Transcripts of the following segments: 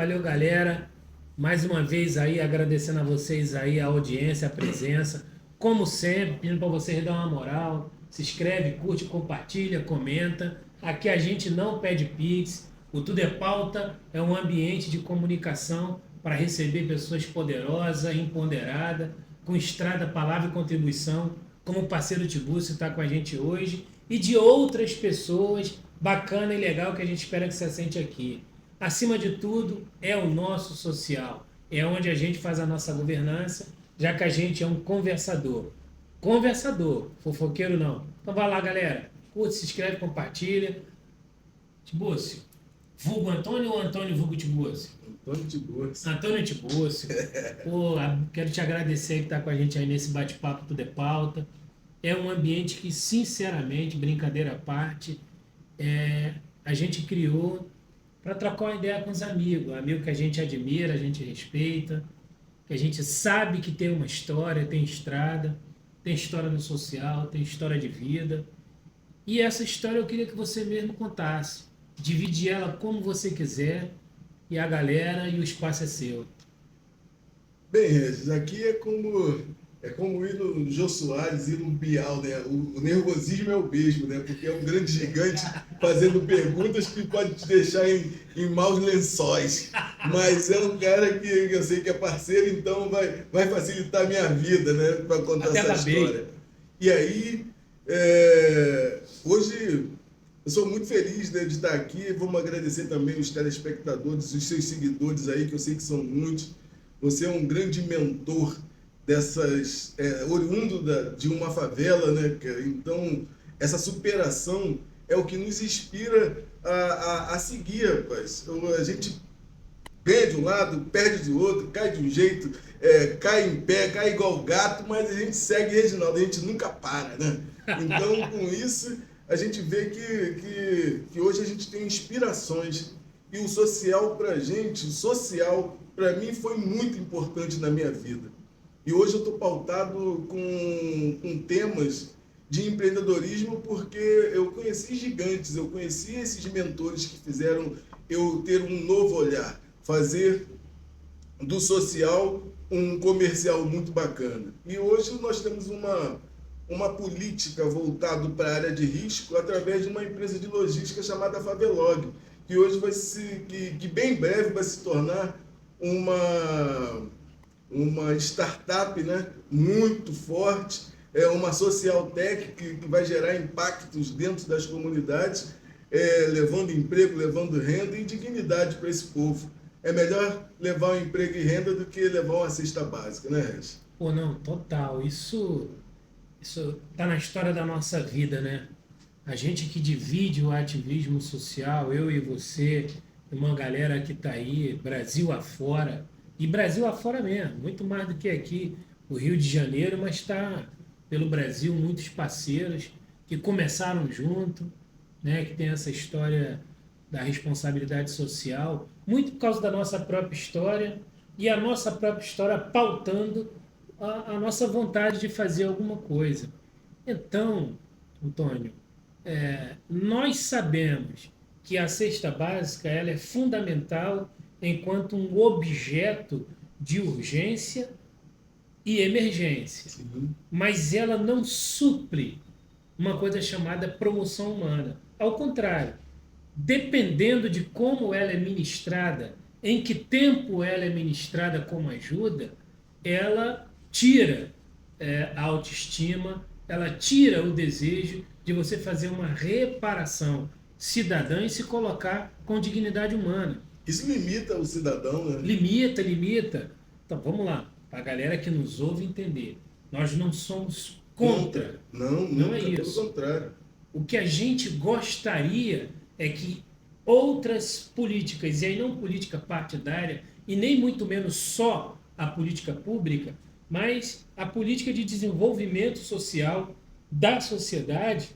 Valeu, galera. Mais uma vez aí, agradecendo a vocês aí a audiência, a presença. Como sempre, pedindo para vocês dar uma moral. Se inscreve, curte, compartilha, comenta. Aqui a gente não pede pix. O Tudo é Pauta é um ambiente de comunicação para receber pessoas poderosas, empoderadas, com estrada, palavra e contribuição, como o parceiro Tiburcio está com a gente hoje, e de outras pessoas bacana e legal que a gente espera que você assente aqui. Acima de tudo, é o nosso social. É onde a gente faz a nossa governança, já que a gente é um conversador. Conversador, fofoqueiro não. Então vai lá, galera. Curte, se inscreve, compartilha. Tibúrcio, vulgo Antônio ou Antônio vulgo Tibúrcio? Antônio Tiburcio. Antônio Tibúrcio. Pô, quero te agradecer que está com a gente aí nesse bate-papo Tudo é Pauta. É um ambiente que, sinceramente, brincadeira à parte, a gente criou para trocar uma ideia com os amigos. Amigo que a gente admira, a gente respeita, que a gente sabe que tem uma história, tem estrada, tem história no social, tem história de vida. E essa história eu queria que você mesmo contasse. Divide ela como você quiser, e a galera e o espaço é seu. Bem, Regis, aqui é como ir no Jô Soares, ir no Bial, né? O nervosismo é o mesmo, né? Porque é um grande gigante fazendo perguntas que pode te deixar em maus lençóis. Mas é um cara que eu sei que é parceiro, então vai facilitar a minha vida, né? Para contar Até essa da história. Bey. E aí, hoje eu sou muito feliz, né, de estar aqui. Vamos agradecer também os telespectadores, os seus seguidores aí, que eu sei que são muitos. Você é um grande mentor dessas, oriundo de uma favela, né, cara? Então, essa superação é o que nos inspira a seguir, rapaz. A gente ganha de um lado, perde de outro, cai de um jeito, cai em pé, cai igual gato, mas a gente segue, Reginaldo, a gente nunca para, né? Então, com isso, a gente vê que hoje a gente tem inspirações. E o social pra gente, o social para mim foi muito importante na minha vida. E hoje eu estou pautado com temas de empreendedorismo porque eu conheci gigantes, eu conheci esses mentores que fizeram eu ter um novo olhar, fazer do social um comercial muito bacana. E hoje nós temos uma política voltada para a área de risco através de uma empresa de logística chamada Favelog, que hoje que bem breve vai se tornar uma startup, né, muito forte, uma social tech que vai gerar impactos dentro das comunidades, levando emprego, levando renda e dignidade para esse povo. É melhor levar um emprego e renda do que levar uma cesta básica, né, Regis? Pô, não, total. Isso tá na história da nossa vida, né? A gente que divide o ativismo social, eu e você, uma galera que tá aí, Brasil afora, e Brasil afora mesmo, muito mais do que aqui, o Rio de Janeiro, mas tá pelo Brasil muitos parceiros que começaram junto, né? Que tem essa história da responsabilidade social, muito por causa da nossa própria história e a nossa própria história pautando a nossa vontade de fazer alguma coisa. Então, Antônio, nós sabemos que a cesta básica ela é fundamental enquanto um objeto de urgência e emergência, Sim. mas ela não supre uma coisa chamada promoção humana. Ao contrário, dependendo de como ela é ministrada, em que tempo ela é ministrada como ajuda, ela tira a autoestima, ela tira o desejo de você fazer uma reparação cidadã e se colocar com dignidade humana. Isso limita o cidadão, né? Limita. Então vamos lá, para a galera que nos ouve entender. Nós não somos contra. Não, Não nunca, é isso. pelo contrário. O que a gente gostaria é que outras políticas, e aí não política partidária, e nem muito menos só a política pública, mas a política de desenvolvimento social da sociedade,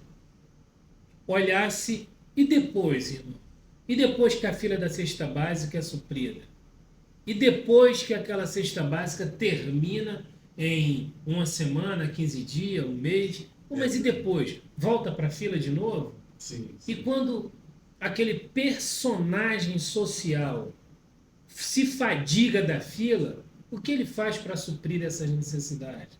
olhasse e depois, irmão? E depois que a fila da cesta básica é suprida? E depois que aquela cesta básica termina em uma semana, 15 dias, um mês, mas e depois? Volta para a fila de novo? Sim. E quando aquele personagem social se fadiga da fila, o que ele faz para suprir essas necessidades?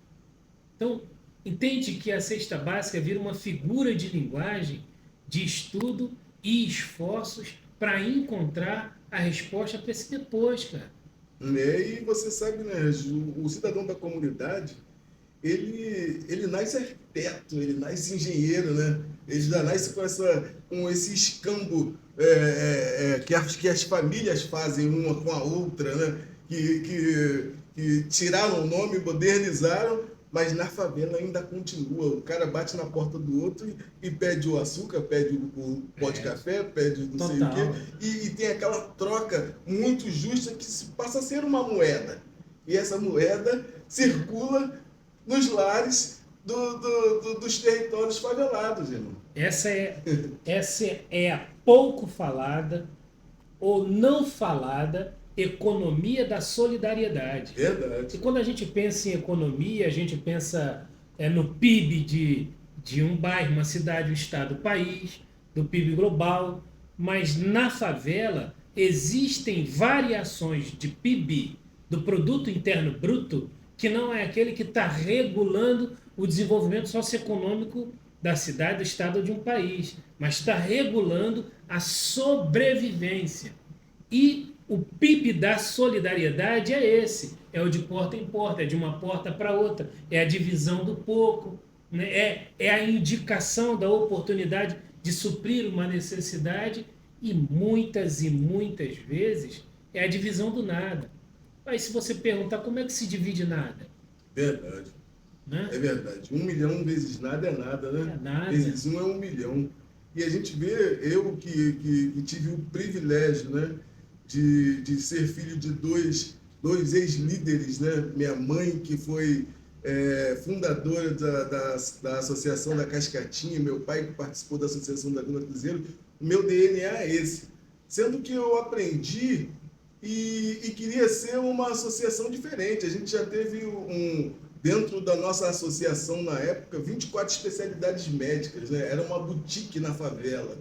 Então, entende que a cesta básica vira uma figura de linguagem, de estudo e esforços para encontrar a resposta para esse depois, cara. E você sabe, né, o cidadão da comunidade, ele nasce arquiteto, ele nasce engenheiro, né? Ele já nasce com esse escambo que as famílias fazem uma com a outra, né? Que tiraram o nome, modernizaram, mas na favela ainda continua. O cara bate na porta do outro e pede o açúcar, pede o pó de café, pede não sei o quê. E tem aquela troca muito justa que passa a ser uma moeda. E essa moeda circula nos lares dos territórios favelados, irmão. Essa é a pouco falada ou não falada economia da solidariedade. Verdade. E quando a gente pensa em economia, a gente pensa no PIB de um bairro, uma cidade, um estado, um país, do PIB global, mas na favela existem variações de PIB, do Produto Interno Bruto, que não é aquele que está regulando o desenvolvimento socioeconômico da cidade, do estado ou de um país, mas está regulando a sobrevivência. E o PIB da solidariedade é esse, é o de porta em porta, é de uma porta para outra, é a divisão do pouco, né? É a indicação da oportunidade de suprir uma necessidade e muitas vezes é a divisão do nada. Aí se você perguntar como é que se divide nada? Verdade. Né? É verdade. 1 milhão vezes nada é nada, né? É nada. Vezes 1 é 1 milhão. E a gente vê, eu que tive o privilégio, né, de ser filho de dois ex-líderes, né? Minha mãe, que foi fundadora da Associação da Cascatinha, meu pai, que participou da Associação da Vila Cruzeiro. O meu DNA é esse. Sendo que eu aprendi e queria ser uma associação diferente. A gente já teve dentro da nossa associação, na época, 24 especialidades médicas, né? Era uma boutique na favela,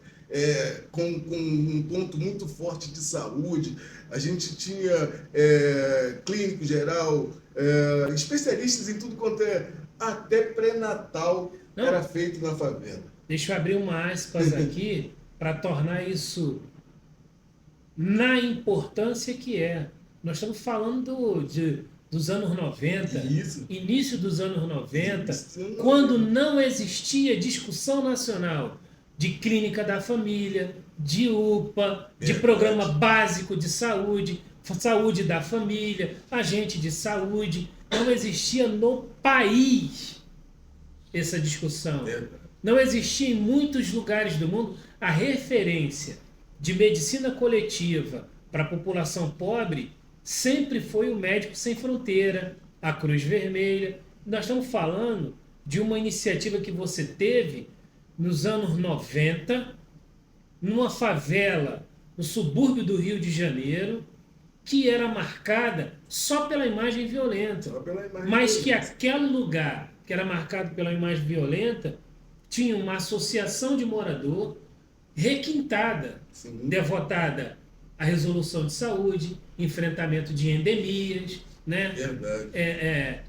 com um ponto muito forte de saúde. A gente tinha clínico geral, especialistas em tudo quanto até pré-natal era feito na favela. Deixa eu abrir uma aspas aqui para tornar isso na importância que é. Nós estamos falando dos anos 90, Isso. Início dos anos 90, quando não existia discussão nacional de clínica da família, de UPA, de programa básico de saúde, saúde da família, agente de saúde. Não existia no país essa discussão. Não existia em muitos lugares do mundo a referência de medicina coletiva para a população pobre. Sempre foi o Médicos Sem Fronteira, a Cruz Vermelha. Nós estamos falando de uma iniciativa que você teve nos anos 90, numa favela, no subúrbio do Rio de Janeiro, que era marcada só pela imagem violenta. Mas que aquele lugar que era marcado pela imagem violenta tinha uma associação de morador requintada, devotada à resolução de saúde, enfrentamento de endemias, né?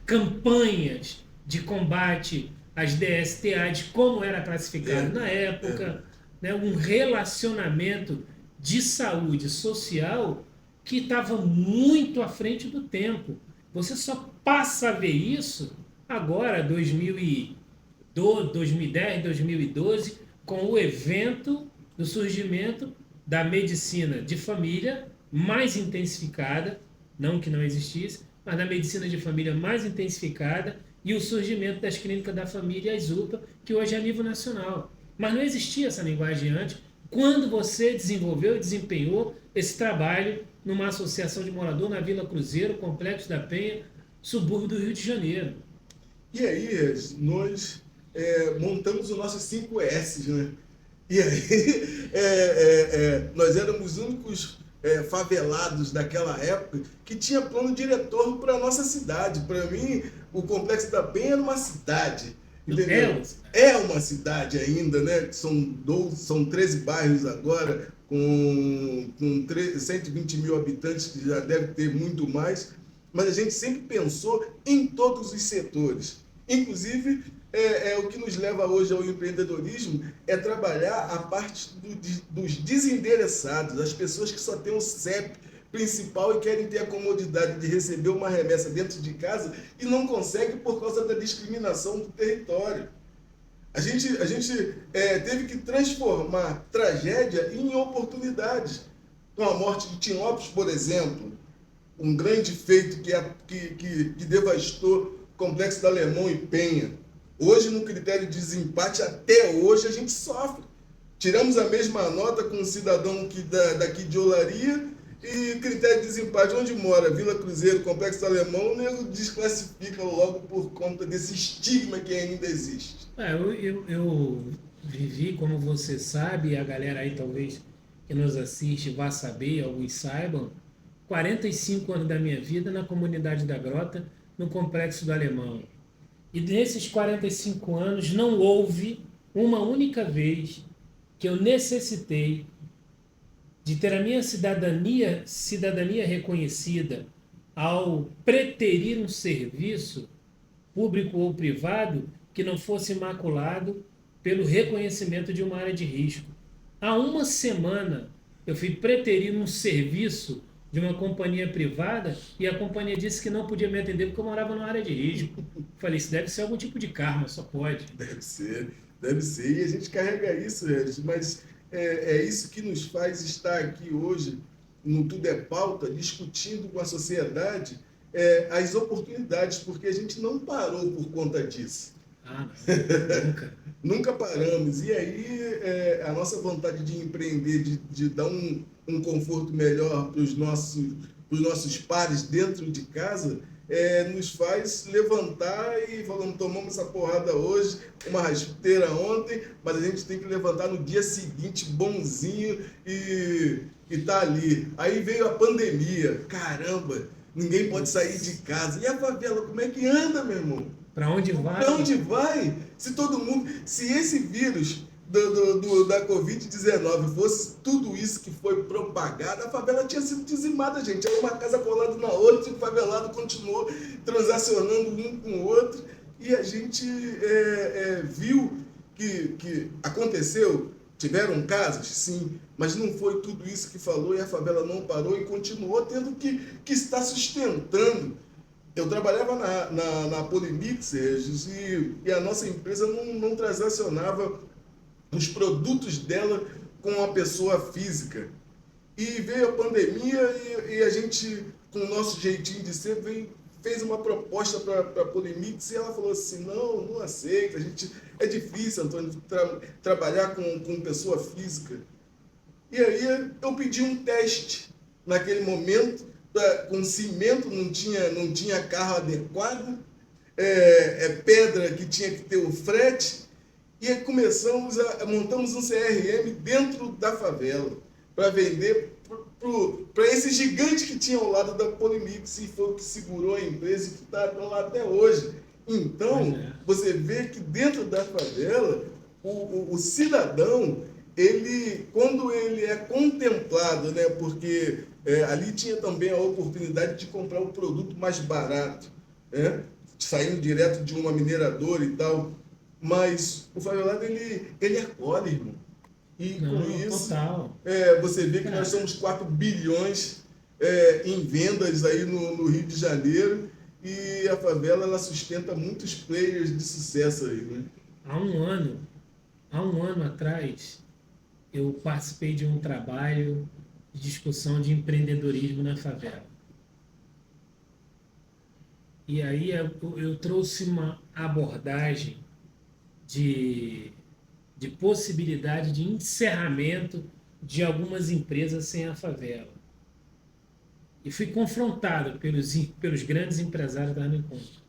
Campanhas de combate às DSTAs, como era classificado na época, né? Um relacionamento de saúde social que estava muito à frente do tempo. Você só passa a ver isso agora, 2010, 2012, com o evento do surgimento da medicina de família mais intensificada, não que não existisse, mas da medicina de família mais intensificada e o surgimento das clínicas da família, as UPA, que hoje é a nível nacional. Mas não existia essa linguagem antes, quando você desenvolveu e desempenhou esse trabalho numa associação de morador na Vila Cruzeiro, Complexo da Penha, subúrbio do Rio de Janeiro. E aí, nós montamos os nossos 5 S's, né? E aí, nós éramos os únicos favelados daquela época que tinha plano diretor para a nossa cidade. Para mim, o Complexo da Penha era uma cidade. entendeu? É uma cidade ainda, né? São 13 bairros agora, com 120 mil habitantes, que já deve ter muito mais, mas a gente sempre pensou em todos os setores. Inclusive, o que nos leva hoje ao empreendedorismo é trabalhar a parte dos desendereçados, as pessoas que só têm o CEP principal e querem ter a comodidade de receber uma remessa dentro de casa e não conseguem por causa da discriminação do território. A gente teve que transformar tragédia em oportunidades. Com a morte de Tim Lopes, por exemplo, um grande feito que devastou o Complexo do Alemão e Penha. Hoje, no critério de desempate, até hoje a gente sofre. Tiramos a mesma nota com um cidadão daqui de Olaria e critério de desempate, onde mora, Vila Cruzeiro, Complexo do Alemão, o nego desclassifica logo por conta desse estigma que ainda existe. Eu vivi, como você sabe, e a galera aí talvez que nos assiste vá saber, alguns saibam, 45 anos da minha vida na comunidade da Grota, no Complexo do Alemão. E nesses 45 anos não houve uma única vez que eu necessitei de ter a minha cidadania reconhecida ao preterir um serviço público ou privado que não fosse maculado pelo reconhecimento de uma área de risco. Há uma semana eu fui preterir um serviço de uma companhia privada e a companhia disse que não podia me atender porque eu morava numa área de risco. Falei, isso deve ser algum tipo de karma, só pode. Deve ser. E a gente carrega isso, Regis, mas é isso que nos faz estar aqui hoje, no Tudo é Pauta, discutindo com a sociedade as oportunidades, porque a gente não parou por conta disso. Ah, não, nunca. Nunca paramos. E aí a nossa vontade de empreender, de dar um conforto melhor para os nossos pares dentro de casa, nos faz levantar e falando, tomamos essa porrada hoje, uma rasteira ontem, mas a gente tem que levantar no dia seguinte bonzinho e tá ali. Aí veio a pandemia, caramba, ninguém pode sair de casa. E a favela, como é que anda, meu irmão? Para onde vai? Para onde vai? Se esse vírus da Covid-19 fosse tudo isso que foi propagado, a favela tinha sido dizimada, gente. Era uma casa colada na outra e o favelado continuou transacionando um com o outro. E a gente viu que aconteceu, tiveram casos, sim, mas não foi tudo isso que falou e a favela não parou e continuou tendo que estar sustentando. Eu trabalhava na Polimix, Regis, e a nossa empresa não transacionava os produtos dela com a pessoa física. E veio a pandemia e a gente, com o nosso jeitinho de ser, fez uma proposta para a Polimix e ela falou assim, não aceita, é difícil, Antônio, trabalhar com pessoa física. E aí eu pedi um teste naquele momento, com cimento, não tinha carro adequado, pedra que tinha que ter o frete, e aí montamos um CRM dentro da favela para vender para esse gigante que tinha ao lado da Polimix, e foi o que segurou a empresa e que está lá até hoje. Então, você vê que dentro da favela, o cidadão, quando ele é contemplado, né, porque ali tinha também a oportunidade de comprar o produto mais barato, né, saindo direto de uma mineradora e tal, mas o favelado ele acolhe, irmão. E com isso, total. você vê que nós somos 4 bilhões em vendas aí no Rio de Janeiro, e a favela ela sustenta muitos players de sucesso aí, né? Há um ano atrás, eu participei de um trabalho de discussão de empreendedorismo na favela. E aí eu trouxe uma abordagem de possibilidade de encerramento de algumas empresas sem a favela. E fui confrontado pelos grandes empresários da Uniconto.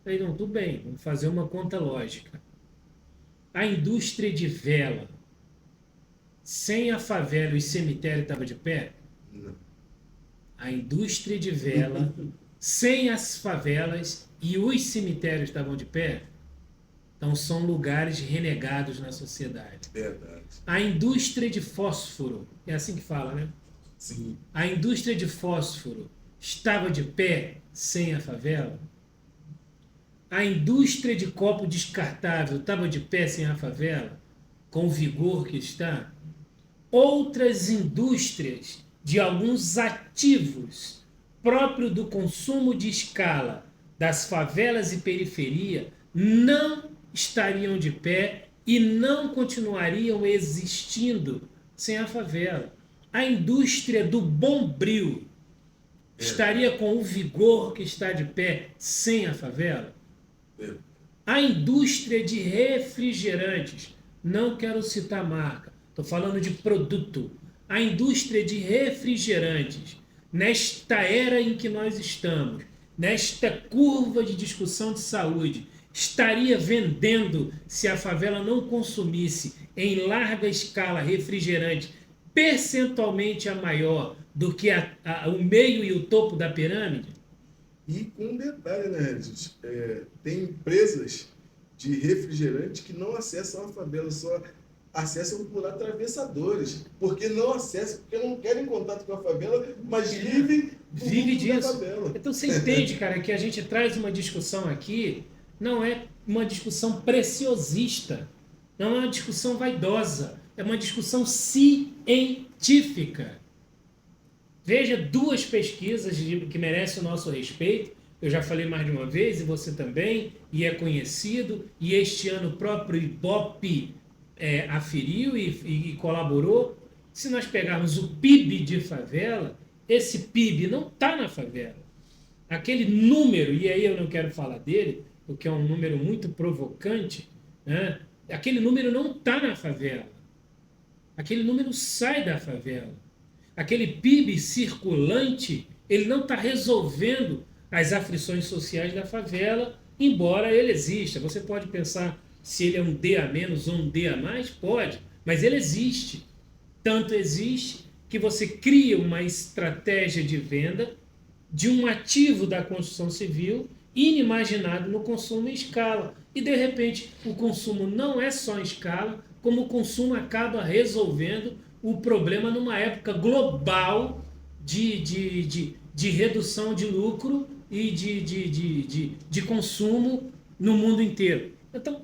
Falei, não, tudo bem, vamos fazer uma conta lógica. A indústria de vela, sem a favela e o cemitério estava de pé? Não. A indústria de vela, sem as favelas e os cemitérios estavam de pé? Então são lugares renegados na sociedade. Verdade. A indústria de fósforo, é assim que fala, né? Sim. A indústria de fósforo estava de pé sem a favela? A indústria de copo descartável estava de pé sem a favela? Com o vigor que está? Outras indústrias de alguns ativos próprio do consumo de escala das favelas e periferia não estariam de pé e não continuariam existindo sem a favela. A indústria do Bombril estaria com o vigor que está de pé sem a favela? A indústria de refrigerantes, não quero citar marca, estou falando de produto. A indústria de refrigerantes, nesta era em que nós estamos, nesta curva de discussão de saúde, estaria vendendo se a favela não consumisse em larga escala refrigerante percentualmente a maior do que o meio e o topo da pirâmide? E com um detalhe, né, Regis? Tem empresas de refrigerante que não acessam a favela, só acessam por atravessadores. Porque não acessam, porque não querem contato com a favela, mas vivem disso. da favela. Então você entende, cara, que a gente traz uma discussão aqui, não é uma discussão preciosista, não é uma discussão vaidosa, é uma discussão científica. Veja duas pesquisas que merecem o nosso respeito. Eu já falei mais de uma vez, e você também, e é conhecido, e este ano o próprio Ibope aferiu e colaborou. Se nós pegarmos o PIB de favela, esse PIB não está na favela. Aquele número, e aí eu não quero falar dele, porque é um número muito provocante, né? Aquele número não está na favela. Aquele número sai da favela. Aquele PIB circulante, ele não está resolvendo as aflições sociais da favela, embora ele exista. Você pode pensar se ele é um D a menos ou um D a mais? Pode, mas ele existe. Tanto existe que você cria uma estratégia de venda de um ativo da construção civil inimaginado no consumo em escala. E, de repente, o consumo não é só em escala, como o consumo acaba resolvendo o problema numa época global de redução de lucro e de consumo no mundo inteiro. Então,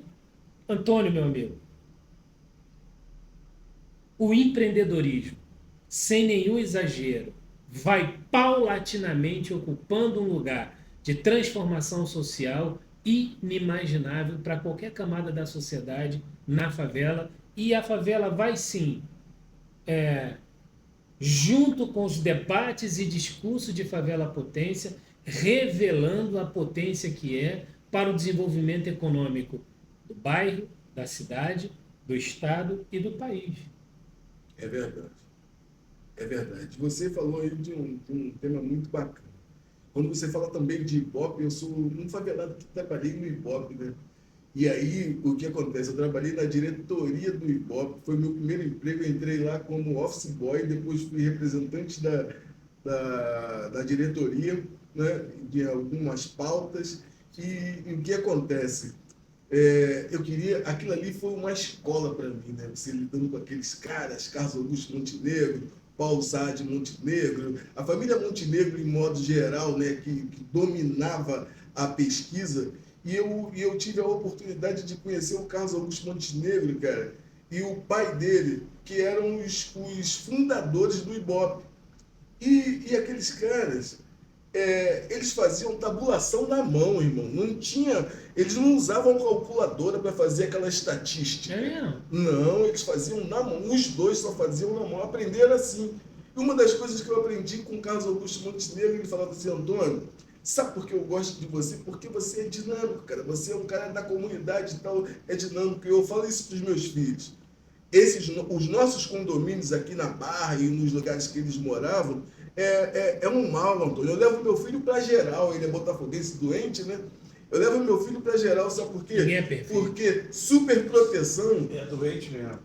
Antônio, meu amigo, o empreendedorismo, sem nenhum exagero, vai paulatinamente ocupando um lugar de transformação social inimaginável para qualquer camada da sociedade na favela, e a favela vai sim, junto com os debates e discursos de favela potência, revelando a potência que é para o desenvolvimento econômico do bairro, da cidade, do estado e do país. É verdade. É verdade. Você falou aí de um tema muito bacana. Quando você fala também de Ibope, eu sou um favelado que trabalhei no Ibope, né? E aí, o que acontece? Eu trabalhei na diretoria do Ibope, foi meu primeiro emprego, eu entrei lá como office boy, depois fui representante da diretoria, né? De algumas pautas. E o que acontece? Eu queria, aquilo ali foi uma escola para mim, né? Você lidando com aqueles caras, Carlos Augusto Montenegro, Paulo Sá de Montenegro, a família Montenegro em modo geral, né? Que dominava a pesquisa. E eu tive a oportunidade de conhecer o Carlos Augusto Montenegro, cara, e o pai dele, que eram os fundadores do Ibope. E aqueles caras, eles faziam tabulação na mão, irmão. Não tinha, eles não usavam calculadora para fazer aquela estatística. Não, eles faziam na mão. Os dois só faziam na mão. Aprenderam assim. E uma das coisas que eu aprendi com o Carlos Augusto Montenegro, ele falava assim: Antônio, sabe por que eu gosto de você? Porque você é dinâmico, cara. Você é um cara da comunidade e tal, é dinâmico. E eu falo isso para os meus filhos. Os nossos condomínios aqui na Barra e nos lugares que eles moravam, é um mal, Antônio. Eu levo meu filho para geral, ele é botafoguense doente, né? Eu levo meu filho para geral, sabe por quê? Ninguém é perfeito. Porque superproteção... É doente mesmo.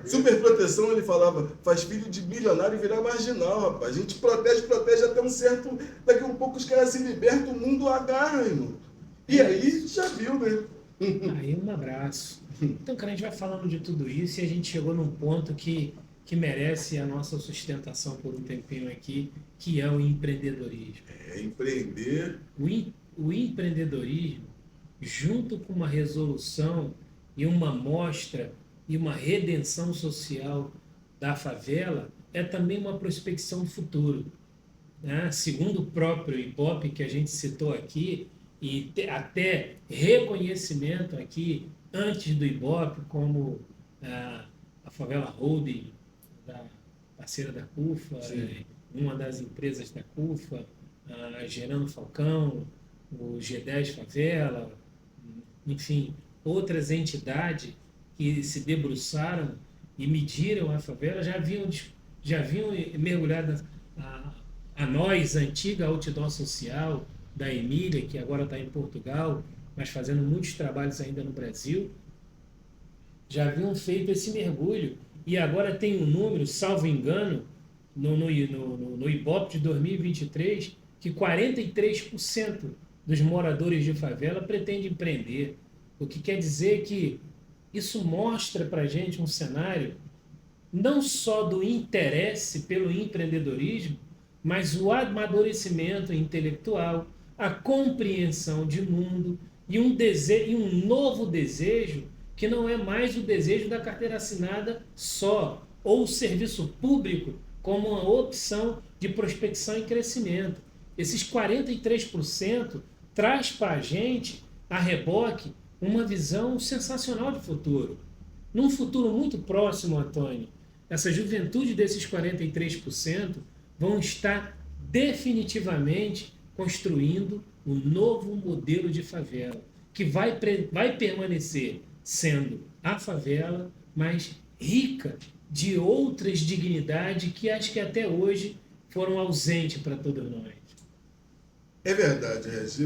Superproteção, ele falava, faz filho de milionário virar marginal, rapaz. A gente protege até um certo... Daqui a um pouco os caras se libertam, o mundo agarra, irmão. E aí, já viu, né? Aí um abraço. Então, cara, a gente vai falando de tudo isso e a gente chegou num ponto que merece a nossa sustentação por um tempinho aqui, que é o empreendedorismo. É empreender. O empreendedorismo, junto com uma resolução e uma mostra e uma redenção social da favela, é também uma prospecção do futuro, né? Segundo o próprio Ibope que a gente citou aqui, e até reconhecimento aqui antes do Ibope, como a Favela Holding, da parceira da CUFA, Sim. uma das empresas da CUFA, Gerando Falcão, o G10 Favela, enfim, outras entidades que se debruçaram e mediram a favela já haviam mergulhado a nós, a antiga Outdoor Social da Emília, que agora está em Portugal, mas fazendo muitos trabalhos ainda no Brasil, já haviam feito esse mergulho. E agora tem um número, salvo engano, no Ibope de 2023, que 43% dos moradores de favela pretendem empreender. O que quer dizer que isso mostra para a gente um cenário não só do interesse pelo empreendedorismo, mas o amadurecimento intelectual, a compreensão de mundo e um novo desejo que não é mais o desejo da carteira assinada só, ou o serviço público como uma opção de prospecção e crescimento. Esses 43% traz para a gente, a reboque, uma visão sensacional de futuro. Num futuro muito próximo, Antônio, essa juventude desses 43% vão estar definitivamente construindo um novo modelo de favela, que vai permanecer sendo a favela, mas rica de outras dignidades que acho que até hoje foram ausentes para todos nós. É verdade, Regis.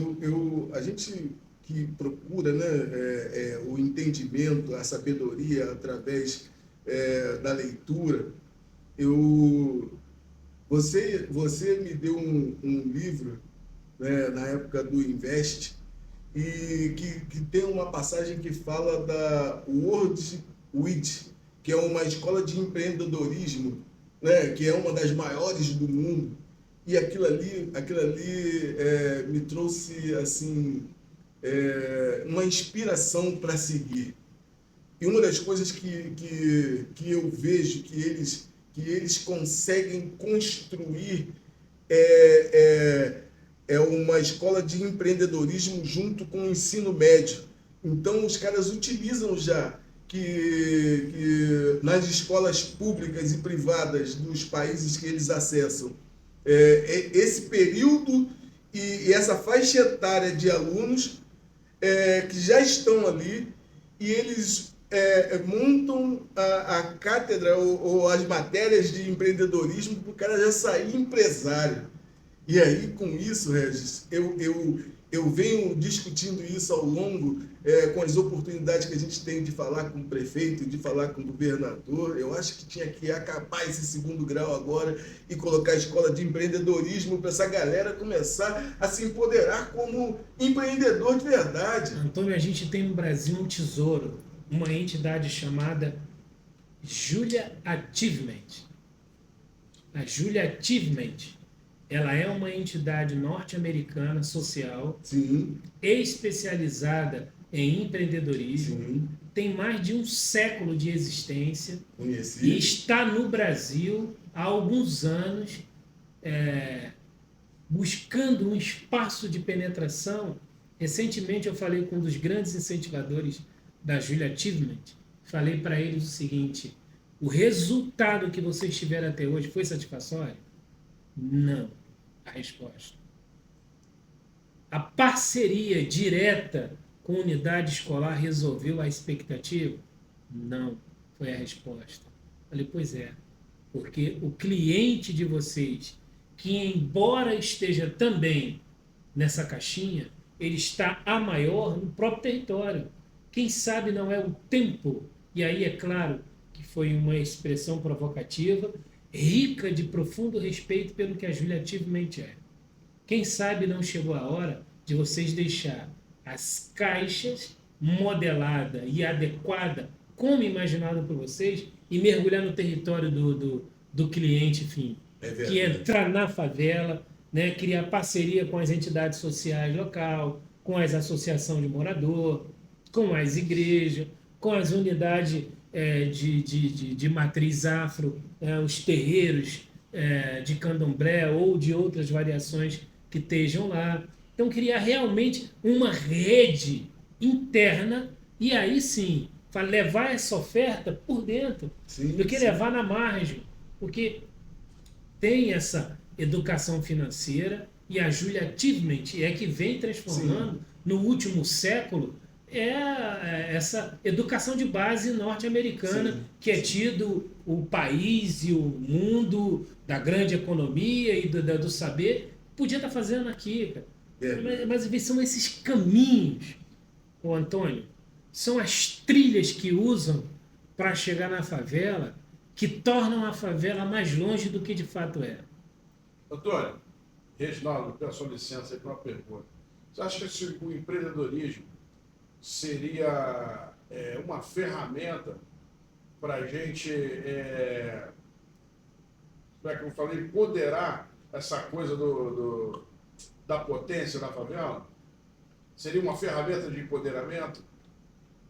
A gente que procura, né, o entendimento, a sabedoria através da leitura, eu, você me deu um livro, né, na época do Invest, e que tem uma passagem que fala da World Wit, que é uma escola de empreendedorismo, né, que é uma das maiores do mundo. E aquilo ali me trouxe assim uma inspiração para seguir. E uma das coisas que eu vejo que eles conseguem construir é, é uma escola de empreendedorismo junto com o ensino médio. Então, os caras utilizam já que nas escolas públicas e privadas dos países que eles acessam, esse período e essa faixa etária de alunos que já estão ali e eles montam a cátedra ou as matérias de empreendedorismo para o cara já sair empresário. E aí, com isso, Regis, eu venho discutindo isso ao longo, com as oportunidades que a gente tem de falar com o prefeito, de falar com o governador. Eu acho que tinha que acabar esse segundo grau agora e colocar a escola de empreendedorismo para essa galera começar a se empoderar como empreendedor de verdade. Antônio, a gente tem no Brasil um tesouro, uma entidade chamada Julia Achievement. A Julia Achievement, ela é uma entidade norte-americana social, Sim, especializada em empreendedorismo, sim, tem mais de um século de existência e conheci. está no Brasil há alguns anos, buscando um espaço de penetração. Recentemente eu falei com um dos grandes incentivadores da Julia Achievement, falei para eles o seguinte: o resultado que vocês tiveram até hoje foi satisfatório? Não. A resposta. A parceria direta com a unidade escolar resolveu a expectativa? Não, foi a resposta. Falei, pois é, porque o cliente de vocês, que embora esteja também nessa caixinha, ele está a maior no próprio território. Quem sabe não é o tempo, e aí é claro que foi uma expressão provocativa, rica de profundo respeito pelo que a Julia Achievement é. Quem sabe não chegou a hora de vocês deixar as caixas modelada e adequada, como imaginado por vocês, e mergulhar no território do cliente fim, que é entrar na favela, né, criar parceria com as entidades sociais local, com as associações de morador, com as igrejas, com as unidades de matriz afro, os terreiros de candomblé ou de outras variações que estejam lá. Então, criar realmente uma rede interna e aí sim levar essa oferta por dentro, do que levar na margem. Porque tem essa educação financeira e a Julia Achievement é que vem transformando no último século essa educação de base norte-americana, que é tido o país e o mundo da grande economia e do saber, podia estar fazendo aqui, cara. Mas são esses caminhos, ô Antônio, são as trilhas que usam para chegar na favela, que tornam a favela mais longe do que de fato é. Antônio, Reginaldo, peço licença aí para uma pergunta. Você acha que o empreendedorismo seria uma ferramenta para a gente, como é que eu falei, empoderar essa coisa da potência da favela? Seria uma ferramenta de empoderamento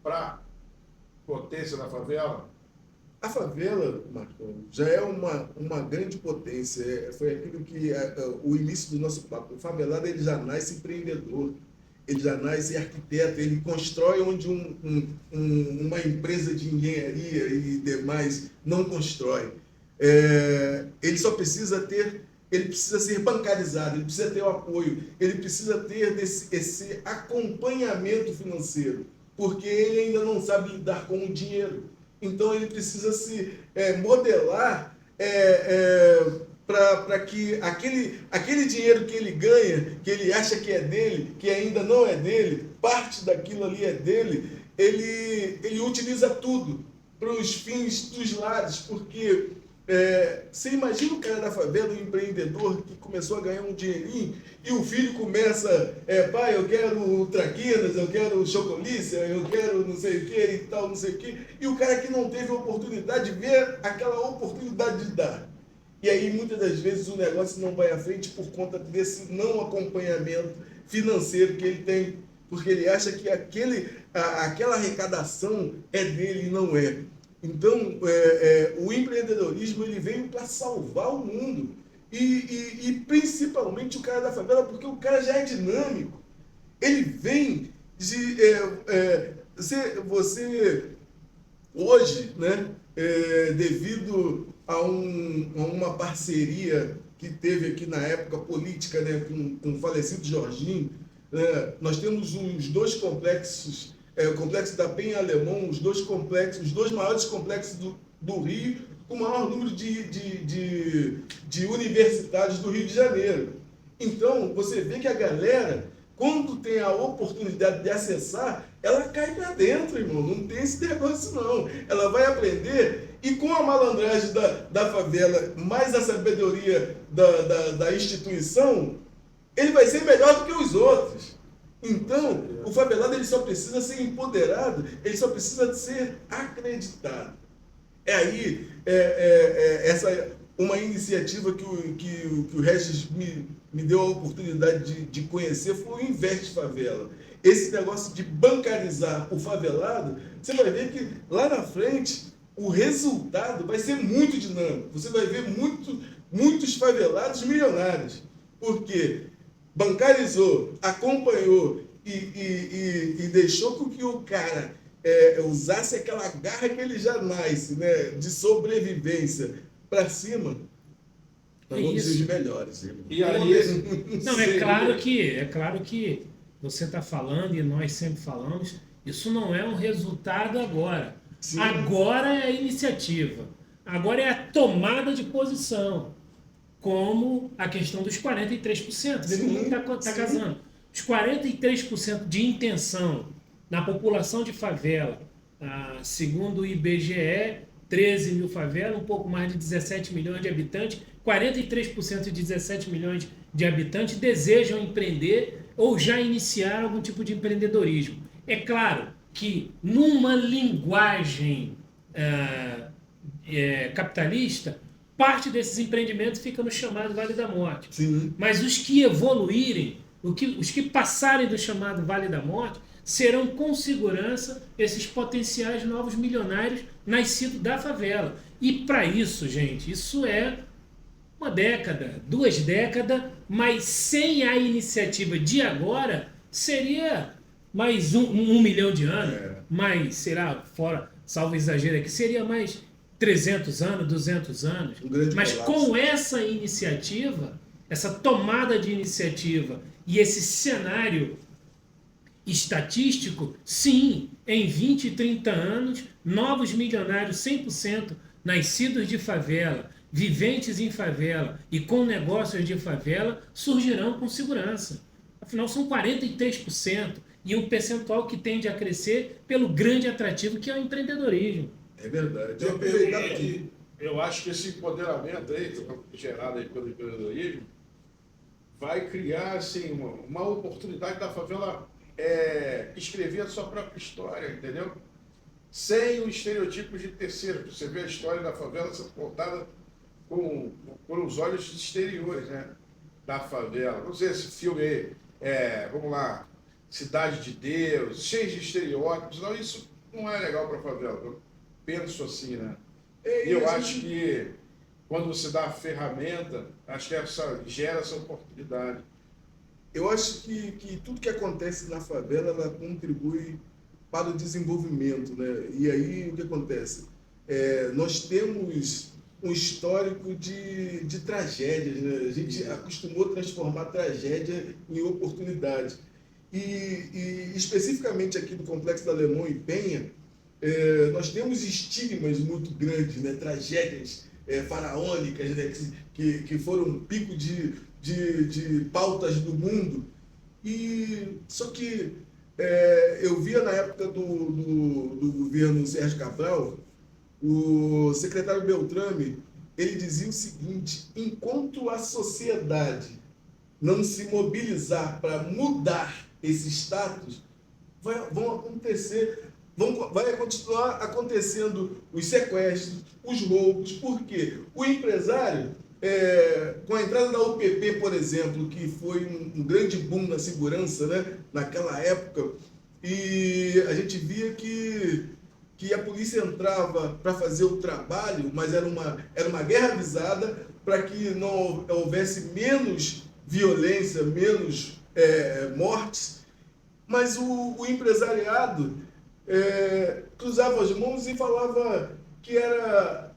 para a potência da favela? A favela, Marcão, já é uma grande potência. Foi aquilo que o início do nosso papo. O favelado ele já nasce empreendedor, ele já nasce arquiteto, ele constrói onde uma empresa de engenharia e demais não constrói. Ele só precisa ele precisa ser bancarizado, ele precisa ter o apoio, ele precisa ter esse acompanhamento financeiro, porque ele ainda não sabe lidar com o dinheiro. Então ele precisa se modelar para que aquele dinheiro que ele ganha, que ele acha que é dele, que ainda não é dele, parte daquilo ali é dele, ele utiliza tudo para os fins dos lares, porque você imagina o cara da favela, um empreendedor que começou a ganhar um dinheirinho e o filho começa, pai, eu quero traquinas, eu quero chocolícia, eu quero não sei o que e tal, não sei o que, e o cara que não teve a oportunidade de ver aquela oportunidade de dar. E aí, muitas das vezes, o negócio não vai à frente por conta desse não acompanhamento financeiro que ele tem, porque ele acha que aquela arrecadação é dele e não é. Então, o empreendedorismo ele veio para salvar o mundo. E principalmente o cara da favela, porque o cara já é dinâmico. Ele vem de... você hoje, né, devido a uma parceria que teve aqui na época política, né, com o falecido Jorginho, nós temos os dois complexos, o complexo da Penha Alemão, os dois maiores complexos do Rio, com o maior número de universitários do Rio de Janeiro. Então, você vê que a galera, quando tem a oportunidade de acessar, ela cai para dentro, irmão. Não tem esse negócio, não. Ela vai aprender e com a malandragem da favela, mais a sabedoria da instituição, ele vai ser melhor do que os outros. Então, o favelado ele só precisa ser empoderado, ele só precisa ser acreditado. Aí, uma iniciativa que o Regis me deu a oportunidade de conhecer foi o Investe Favela. Esse negócio de bancarizar o favelado, você vai ver que lá na frente o resultado vai ser muito dinâmico. Você vai ver muitos favelados milionários. Porque bancarizou, acompanhou e deixou com que o cara usasse aquela garra que ele já nasce, né, de sobrevivência para cima. Nós vamos ser os melhores. E aí, não, é claro que você está falando e nós sempre falamos, isso não é um resultado agora. Sim. Agora é a iniciativa. Agora é a tomada de posição. Como a questão dos 43%. Vê como está casando. Os 43% de intenção na população de favela, segundo o IBGE, 13 mil favelas, um pouco mais de 17 milhões de habitantes, 43% de 17 milhões de habitantes desejam empreender ou já iniciar algum tipo de empreendedorismo. É claro que, numa linguagem capitalista, parte desses empreendimentos fica no chamado Vale da Morte. Sim. Mas os que evoluírem, os que passarem do chamado Vale da Morte, serão com segurança esses potenciais novos milionários nascidos da favela. E para isso, gente, isso é uma década, 2 décadas, mas sem a iniciativa de agora, seria mais 1 milhão de anos, mais, será, fora, salvo exagero aqui, seria mais 300 anos, 200 anos. Mas colapso. com essa iniciativa, essa tomada de iniciativa e esse cenário estatístico, sim, em 20 e 30 anos, novos milionários 100% nascidos de favela, viventes em favela e com negócios de favela, surgirão com segurança. Afinal, são 43%, e um percentual que tende a crescer pelo grande atrativo que é o empreendedorismo. É verdade. Eu acho que esse empoderamento aí, gerado aí pelo empreendedorismo, vai criar assim, uma oportunidade da favela escrever a sua própria história, entendeu? Sem o estereotipo de terceiro. Você vê a história da favela sendo contada por os olhos exteriores, né? Da favela. Vamos dizer, esse filme aí, vamos lá, Cidade de Deus, cheio de estereótipos. Não, isso não é legal para a favela. Eu penso assim, né? E eu acho que quando você dá a ferramenta, acho que gera essa oportunidade. Eu acho que tudo que acontece na favela, ela contribui para o desenvolvimento, né? E aí o que acontece? Nós temos um histórico de tragédias, né? A gente acostumou a transformar tragédia em oportunidade. E especificamente aqui do Complexo da Alemão e Penha, nós temos estigmas muito grandes, né? Tragédias faraônicas, né? que foram um pico de pautas do mundo. Só que eu via na época do governo Sérgio Cabral, o secretário Beltrame, ele dizia o seguinte: enquanto a sociedade não se mobilizar para mudar esse status, vai continuar acontecendo os sequestros, os roubos. Por quê? O empresário, com a entrada da UPP, por exemplo, que foi um grande boom na segurança, né, naquela época, e a gente via que a polícia entrava para fazer o trabalho, mas era uma guerra avisada para que não houvesse menos violência, menos mortes, mas o empresariado cruzava as mãos e falava que era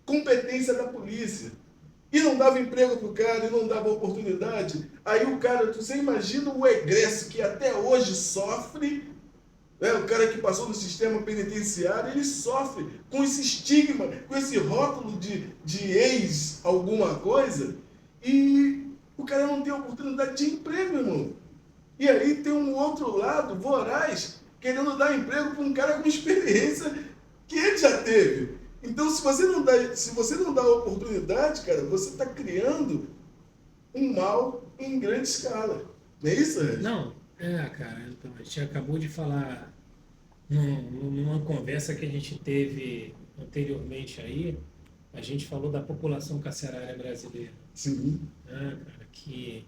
competência da polícia. E não dava emprego para o cara, e não dava oportunidade. Aí o cara, você imagina o egresso que até hoje sofre, né? O cara que passou no sistema penitenciário, ele sofre com esse estigma, com esse rótulo de ex alguma coisa, e o cara não tem oportunidade de emprego, irmão. E aí tem um outro lado, voraz, querendo dar emprego para um cara com experiência que ele já teve. Então, se você não dá oportunidade, cara, você está criando um mal em grande escala. Não é isso, Regis? Não, cara, então, a gente acabou de falar numa conversa que a gente teve anteriormente aí, a gente falou da população carcerária brasileira. Sim. Cara, que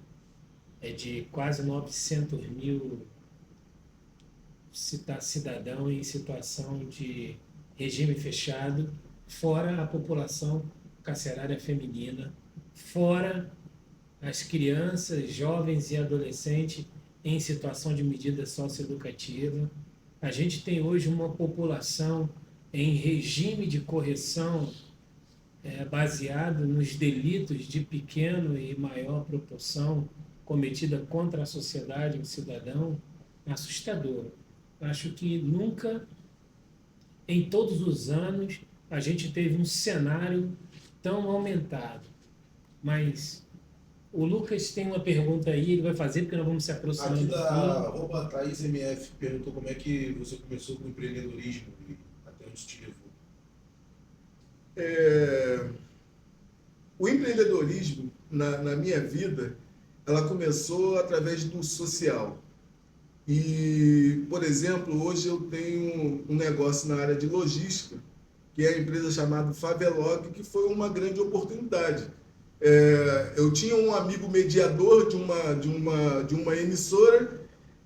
é de quase 900 mil cidadãos em situação de regime fechado, fora a população carcerária feminina, fora as crianças, jovens e adolescentes em situação de medida socioeducativa. A gente tem hoje uma população em regime de correção baseado nos delitos de pequeno e maior proporção cometida contra a sociedade e o cidadão, assustador. Acho que nunca, em todos os anos, a gente teve um cenário tão aumentado. Mas o Lucas tem uma pergunta aí, ele vai fazer, porque nós vamos se aproximando. Aqui da Thaís MF perguntou como é que você começou com o empreendedorismo e até onde te levou. O empreendedorismo, na minha vida, ela começou através do social. E, por exemplo, hoje eu tenho um negócio na área de logística, que é a empresa chamada Favelog, que foi uma grande oportunidade. Eu tinha um amigo mediador de uma emissora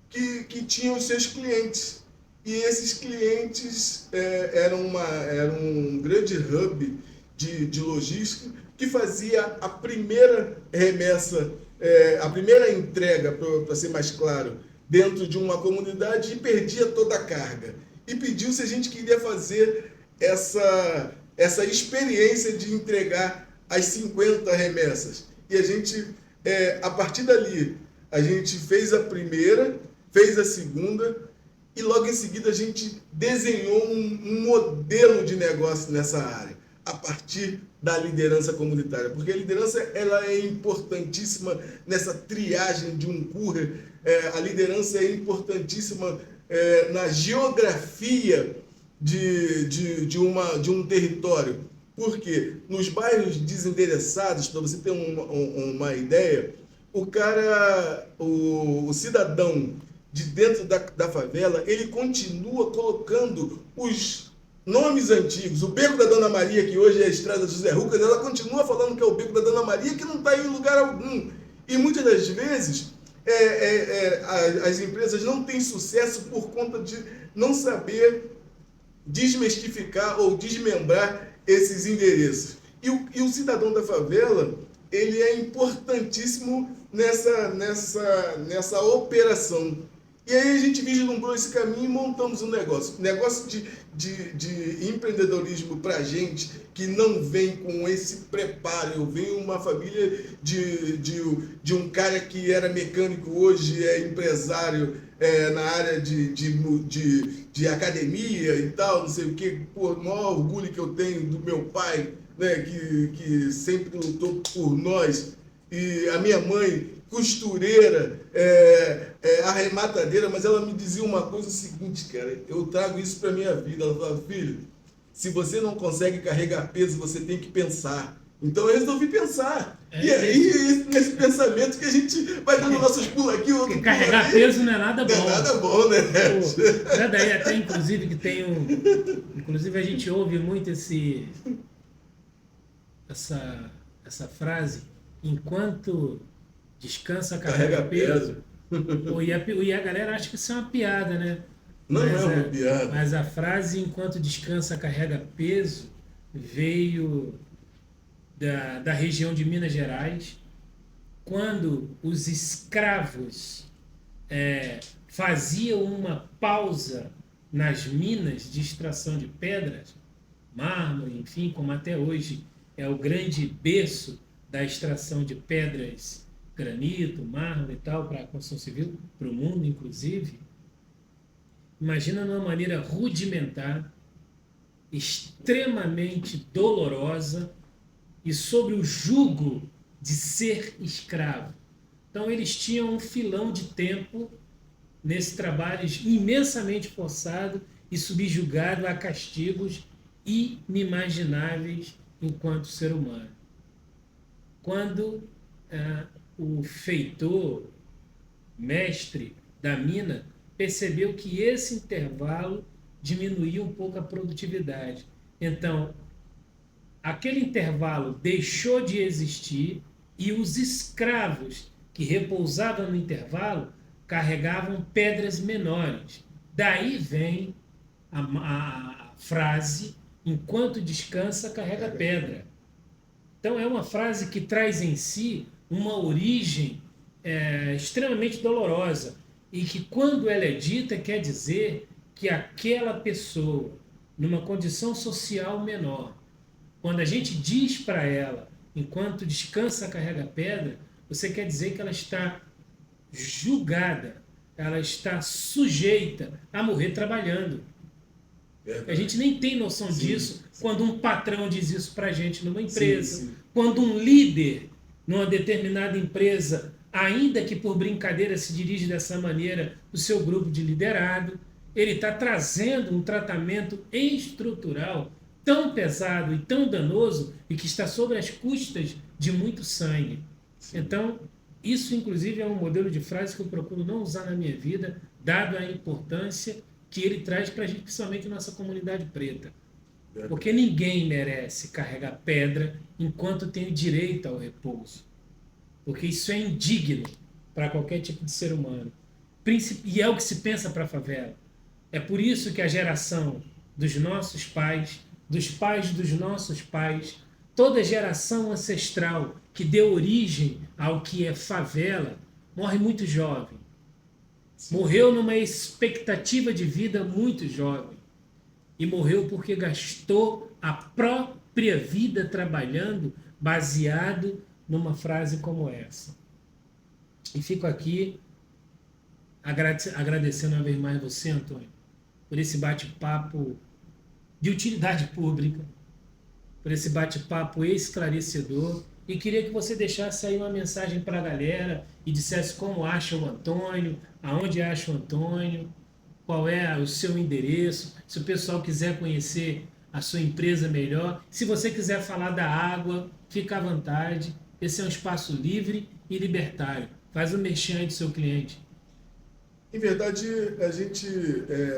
que tinha os seus clientes. E esses clientes eram um grande hub de logística que fazia a primeira remessa, a primeira entrega, para ser mais claro, dentro de uma comunidade e perdia toda a carga. E pediu se a gente queria fazer essa experiência de entregar as 50 remessas. E a gente, a partir dali, a gente fez a primeira, fez a segunda, e logo em seguida a gente desenhou um modelo de negócio nessa área, a partir da liderança comunitária. Porque a liderança ela é importantíssima nessa triagem de um courier, a liderança é importantíssima na geografia de um território. Porque nos bairros desendereçados, para você ter uma ideia, o cidadão de dentro da favela, ele continua colocando os nomes antigos. O Beco da Dona Maria, que hoje é a Estrada José Rucas, ela continua falando que é o Beco da Dona Maria, que não está em lugar algum. E muitas das vezes as empresas não têm sucesso por conta de não saber desmistificar ou desmembrar esses endereços. E o cidadão da favela, ele é importantíssimo nessa operação. E aí a gente vislumbrou esse caminho e montamos um negócio. Negócio de empreendedorismo para gente que não vem com esse preparo. Eu venho uma família de um cara que era mecânico, hoje é empresário na área de academia e tal, não sei o quê. Por maior orgulho que eu tenho do meu pai, né, que sempre lutou por nós. E a minha mãe, costureira, arrematadeira, mas ela me dizia uma coisa, o seguinte, cara, eu trago isso para minha vida. Ela falava: filho, se você não consegue carregar peso, você tem que pensar. Então eu resolvi pensar. E aí, nesse pensamento que a gente vai dando nossos pulos aqui, outro pulo carregar ali. peso não é nada bom. Não é nada bom, né? É daí até, inclusive, que tem Inclusive, a gente ouve muito essa frase: enquanto descansa, carrega peso. E a galera acha que isso é uma piada, né? Não é uma piada. Mas a frase enquanto descansa, carrega peso veio da região de Minas Gerais, quando os escravos faziam uma pausa nas minas de extração de pedras, mármore, enfim, como até hoje é o grande berço da extração de pedras, granito, mármore e tal, para a construção civil, para o mundo, inclusive. Imagina de uma maneira rudimentar, extremamente dolorosa e sobre o jugo de ser escravo. Então, eles tinham um filão de tempo nesse trabalho imensamente forçado e subjugado a castigos inimagináveis enquanto ser humano. Quando o feitor, mestre da mina, percebeu que esse intervalo diminuía um pouco a produtividade. Então, aquele intervalo deixou de existir e os escravos que repousavam no intervalo carregavam pedras menores. Daí vem a frase: enquanto descansa, carrega pedra. Então é uma frase que traz em si uma origem extremamente dolorosa e que, quando ela é dita, quer dizer que aquela pessoa, numa condição social menor, quando a gente diz para ela, enquanto descansa, carrega pedra, você quer dizer que ela está julgada, ela está sujeita a morrer trabalhando. A gente nem tem noção disso quando um patrão diz isso para a gente numa empresa. Quando um líder numa determinada empresa, ainda que por brincadeira, se dirige dessa maneira o seu grupo de liderado, ele está trazendo um tratamento estrutural tão pesado e tão danoso e que está sobre as custas de muito sangue. Então, isso inclusive é um modelo de frase que eu procuro não usar na minha vida, dado a importância que ele traz para a gente, principalmente nossa comunidade preta. Porque ninguém merece carregar pedra enquanto tem o direito ao repouso. Porque isso é indigno para qualquer tipo de ser humano. E é o que se pensa para a favela. É por isso que a geração dos nossos pais, dos pais dos nossos pais, toda geração ancestral que deu origem ao que é favela, morre muito jovem. Morreu numa expectativa de vida muito jovem. E morreu porque gastou a própria vida trabalhando baseado numa frase como essa. E fico aqui agradecendo uma vez mais você, Antônio, por esse bate-papo de utilidade pública, por esse bate-papo esclarecedor, e queria que você deixasse aí uma mensagem para a galera e dissesse como acha o Antônio, aonde acha o Antônio, qual é o seu endereço, se o pessoal quiser conhecer a sua empresa melhor. Se você quiser falar da água, fica à vontade. Esse é um espaço livre e libertário. Faz o merchan aí do seu cliente. Em verdade, a gente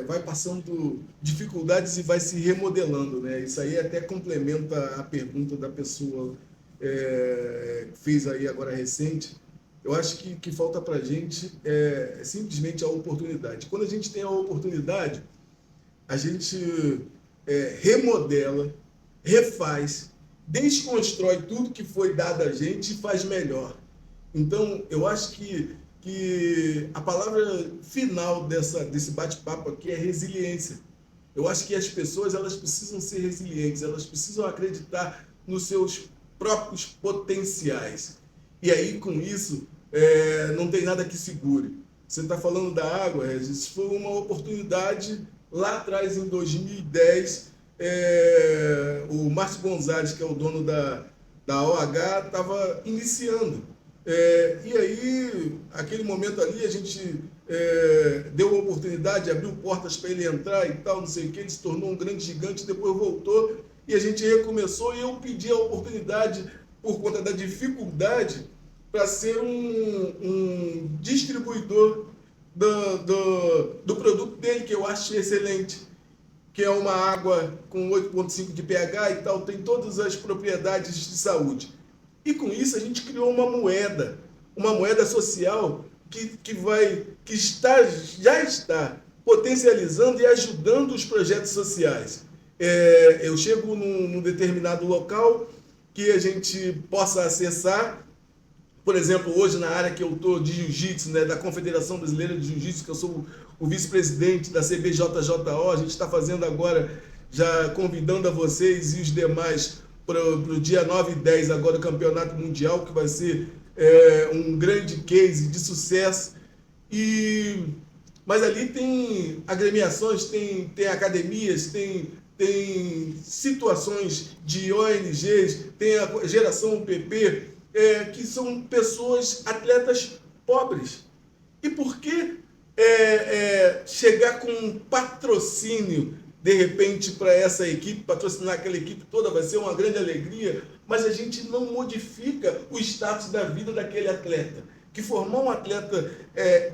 vai passando dificuldades e vai se remodelando, né? Isso aí até complementa a pergunta da pessoa que fez aí agora recente. Eu acho que falta para a gente simplesmente a oportunidade. Quando a gente tem a oportunidade, a gente remodela, refaz, desconstrói tudo que foi dado a gente e faz melhor. Então, eu acho que a palavra final desse bate-papo aqui é resiliência. Eu acho que as pessoas elas precisam ser resilientes, elas precisam acreditar nos seus próprios potenciais. E aí, com isso, não tem nada que segure. Você está falando da água, isso foi uma oportunidade lá atrás, em 2010. O Márcio Gonzalez, que é o dono da OH, estava iniciando. E aí, aquele momento ali, a gente deu uma oportunidade, abriu portas para ele entrar e tal, não sei o que, ele se tornou um grande gigante, depois voltou e a gente recomeçou e eu pedi a oportunidade, por conta da dificuldade, para ser um distribuidor do produto dele, que eu acho excelente, que é uma água com 8,5 de pH e tal, tem todas as propriedades de saúde. E com isso a gente criou uma moeda social que já está potencializando e ajudando os projetos sociais. Eu chego num determinado local que a gente possa acessar. Por exemplo, hoje na área que eu estou de jiu-jitsu, né, da Confederação Brasileira de Jiu-Jitsu, que eu sou o vice-presidente da CBJJO, a gente está fazendo agora, já convidando a vocês e os demais para o dia 9 e 10 agora o Campeonato Mundial, que vai ser um grande case de sucesso. Mas ali tem agremiações, tem academias, tem situações de ONGs, tem a Geração PP, que são pessoas, atletas pobres. E por que chegar com um patrocínio, de repente, para essa equipe, patrocinar aquela equipe toda, vai ser uma grande alegria, mas a gente não modifica o status da vida daquele atleta? Que formar um atleta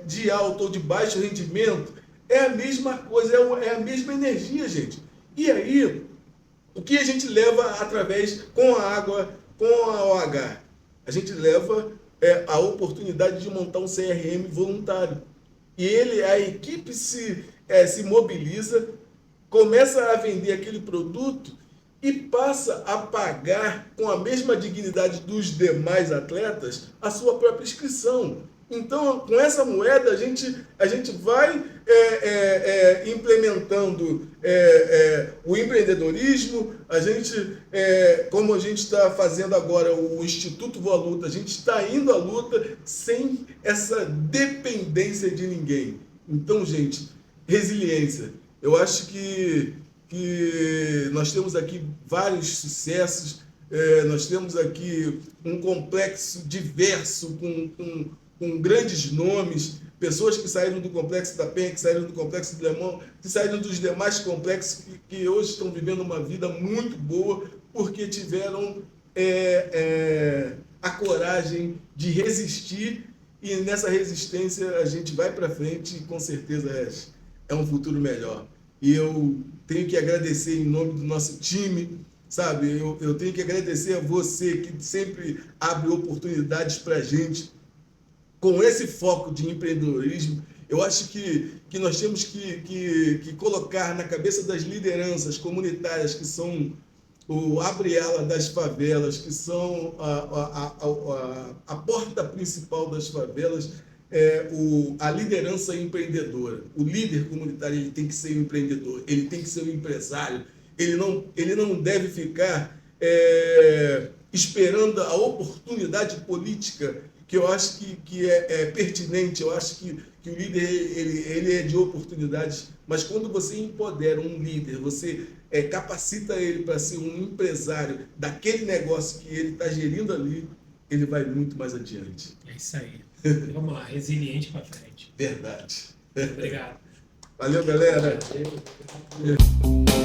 de alto ou de baixo rendimento é a mesma coisa, é a mesma energia, gente. E aí, o que a gente leva com a água, com a OH? A gente leva a oportunidade de montar um CRM voluntário. E a equipe se mobiliza, começa a vender aquele produto e passa a pagar com a mesma dignidade dos demais atletas a sua própria inscrição. Então, com essa moeda, a gente vai implementando o empreendedorismo, como a gente está fazendo agora o Instituto Voa Luta, a gente está indo à luta sem essa dependência de ninguém. Então, gente, resiliência. Eu acho que nós temos aqui vários sucessos, nós temos aqui um complexo diverso, com grandes nomes, pessoas que saíram do Complexo da Penha, que saíram do Complexo do Lemão, que saíram dos demais complexos, que hoje estão vivendo uma vida muito boa, porque tiveram a coragem de resistir e nessa resistência a gente vai para frente e com certeza é um futuro melhor. E eu tenho que agradecer em nome do nosso time, sabe? Eu tenho que agradecer a você que sempre abre oportunidades para a gente com esse foco de empreendedorismo. Eu acho que nós temos que colocar na cabeça das lideranças comunitárias, que são o abre-ala das favelas, que são a porta principal das favelas, a liderança empreendedora. O líder comunitário ele tem que ser um empreendedor, ele tem que ser um empresário, ele não deve ficar esperando a oportunidade política, que eu acho que é pertinente. Eu acho que o líder ele é de oportunidades, mas quando você empodera um líder, você capacita ele para ser um empresário daquele negócio que ele está gerindo ali, ele vai muito mais adiante. É isso aí. Vamos lá, resiliente para frente. Verdade. Obrigado. Valeu, galera. Valeu.